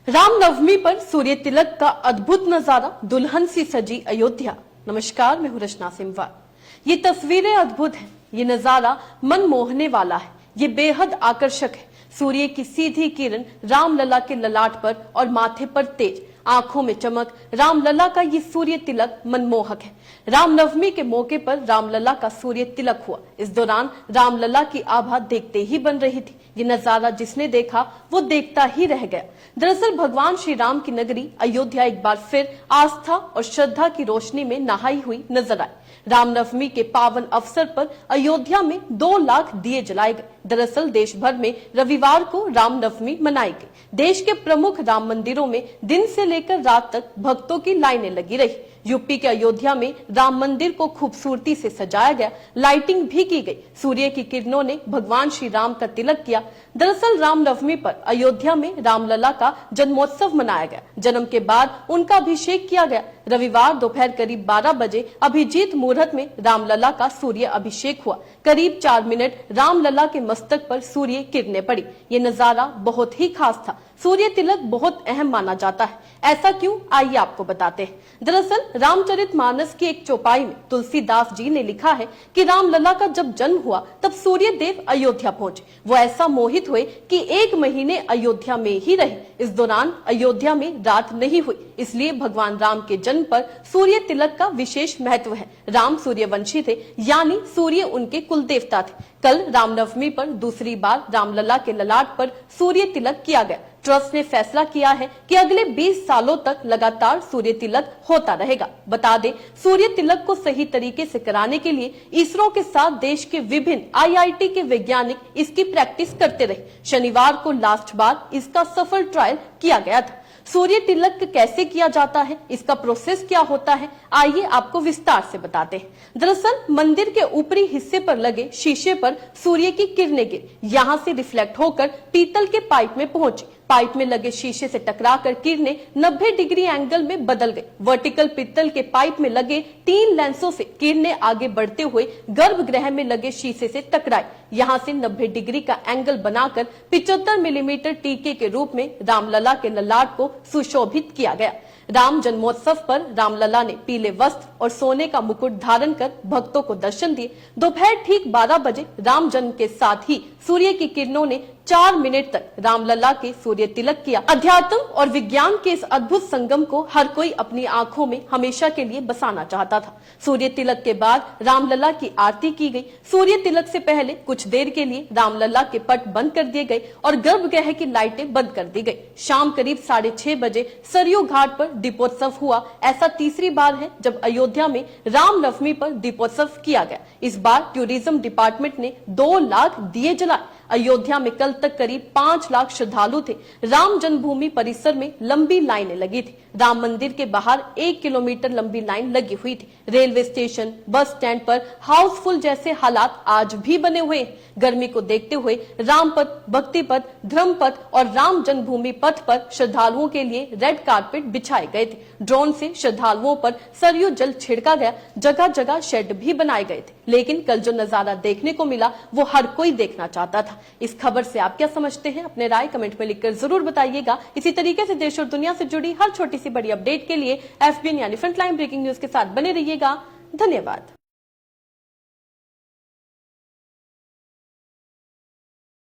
रामनवमी पर सूर्य तिलक का अद्भुत नजारा, दुल्हन सी सजी अयोध्या। नमस्कार, मैं हूं रचना सिमवार। ये तस्वीरें अद्भुत हैं, ये नजारा मन मोहने वाला है, ये बेहद आकर्षक है। सूर्य की सीधी किरण रामलला के ललाट पर और माथे पर तेज, आंखों में चमक, रामलला का ये सूर्य तिलक मनमोहक है। रामनवमी के मौके पर रामलला का सूर्य तिलक हुआ। इस दौरान रामलला की आभा देखते ही बन रही थी। ये नजारा जिसने देखा वो देखता ही रह गया। दरअसल भगवान श्री राम की नगरी अयोध्या एक बार फिर आस्था और श्रद्धा की रोशनी में नहाई हुई नजर आई। रामनवमी के पावन अवसर पर अयोध्या में 2 लाख दिए जलाए गए। दरअसल देश भर में रविवार को रामनवमी मनाई गई। देश के प्रमुख राम मंदिरों में दिन से लेकर रात तक भक्तों की लाइनें लगी रही। यूपी के अयोध्या में राम मंदिर को खूबसूरती से सजाया गया, लाइटिंग भी की गई। सूर्य की किरणों ने भगवान श्री राम का तिलक किया। दरअसल रामनवमी पर अयोध्या में रामलला का जन्मोत्सव मनाया गया। जन्म के बाद उनका अभिषेक किया गया। रविवार दोपहर करीब 12 बजे अभिजीत मुहूर्त में रामलला का सूर्य अभिषेक हुआ। करीब 4 मिनट रामलला के मस्तक पर सूर्य किरणें पड़ी। ये नजारा बहुत ही खास था। सूर्य तिलक बहुत अहम माना जाता है। ऐसा क्यों, आइए आपको बताते हैं। दरअसल रामचरितमानस की एक चौपाई में तुलसीदास जी ने लिखा है कि रामलला का जब जन्म हुआ तब सूर्य देव अयोध्या पहुंचे। वो ऐसा मोहित हुए कि 1 महीने अयोध्या में ही रहे। इस दौरान अयोध्या में रात नहीं हुई, इसलिए भगवान राम के जन्म पर सूर्य तिलक का विशेष महत्व है। राम सूर्यवंशी थे, यानी सूर्य उनके कुल देवता थे। कल रामनवमी पर दूसरी बार रामलला के ललाट पर सूर्य तिलक किया गया। ट्रस्ट ने फैसला किया है कि अगले 20 सालों तक लगातार सूर्य तिलक होता रहेगा। बता दें, सूर्य तिलक को सही तरीके से कराने के लिए इसरो के साथ देश के विभिन्न IIT के वैज्ञानिक इसकी प्रैक्टिस करते रहे। शनिवार को लास्ट बार इसका सफल ट्रायल किया गया था। सूर्य तिलक कैसे किया जाता है, इसका प्रोसेस क्या होता है, आइए आपको विस्तार से बताते हैं। दरअसल मंदिर के ऊपरी हिस्से पर लगे शीशे पर सूर्य की किरणें गिर, यहाँ से रिफ्लेक्ट होकर पीतल के पाइप में पहुंची। पाइप में लगे शीशे से टकराकर किरणें 90 डिग्री एंगल में बदल गई। वर्टिकल पीतल के पाइप में लगे 3 लेंसों से किरणें आगे बढ़ते हुए गर्भगृह में लगे शीशे से टकराई। यहाँ से 90 डिग्री का एंगल बनाकर 75 मिलीमीटर टीके के रूप में रामलला के ललाट को सुशोभित किया गया। राम जन्मोत्सव पर रामलला ने पीले वस्त्र और सोने का मुकुट धारण कर भक्तों को दर्शन दिए। दोपहर ठीक 12 बजे राम जन्म के साथ ही सूर्य की किरणों ने 4 मिनट तक रामलला के सूर्य तिलक किया। अध्यात्म और विज्ञान के इस अद्भुत संगम को हर कोई अपनी आंखों में हमेशा के लिए बसाना चाहता था। सूर्य तिलक के बाद रामलला की आरती की गई। सूर्य तिलक से पहले कुछ देर के लिए रामलला के पट बंद कर दिए गए और गर्भगृह की लाइटें बंद कर दी गई। शाम करीब 6:30 बजे सरयू घाट पर दीपोत्सव हुआ। ऐसा तीसरी बार है जब अयोध्या में रामनवमी पर दीपोत्सव किया गया। इस बार टूरिज्म डिपार्टमेंट ने 2 लाख दिए जलाए। अयोध्या में कल तक करीब 5 लाख श्रद्धालु थे। राम जन्मभूमि परिसर में लंबी लाइनें लगी थी। राम मंदिर के बाहर 1 किलोमीटर लंबी लाइन लगी हुई थी। रेलवे स्टेशन, बस स्टैंड पर हाउसफुल जैसे हालात आज भी बने हुए हैं। गर्मी को देखते हुए राम पथ, भक्ति पथ, धर्म पथ और राम जन्मभूमि पथ पर श्रद्धालुओं के लिए रेड कारपेट बिछाए गए थे। ड्रोन से श्रद्धालुओं पर सरयू जल छिड़का गया। जगह जगह शेड भी बनाए गए थे। लेकिन कल जो नजारा देखने को मिला वो हर कोई देखना चाहता था। इस खबर से आप क्या समझते हैं, अपने राय कमेंट में लिखकर जरूर बताइएगा। इसी तरीके से देश और दुनिया से जुड़ी हर छोटी सी बड़ी अपडेट के लिए FBN यानी फ्रंटलाइन ब्रेकिंग न्यूज के साथ बने रहिएगा। धन्यवाद।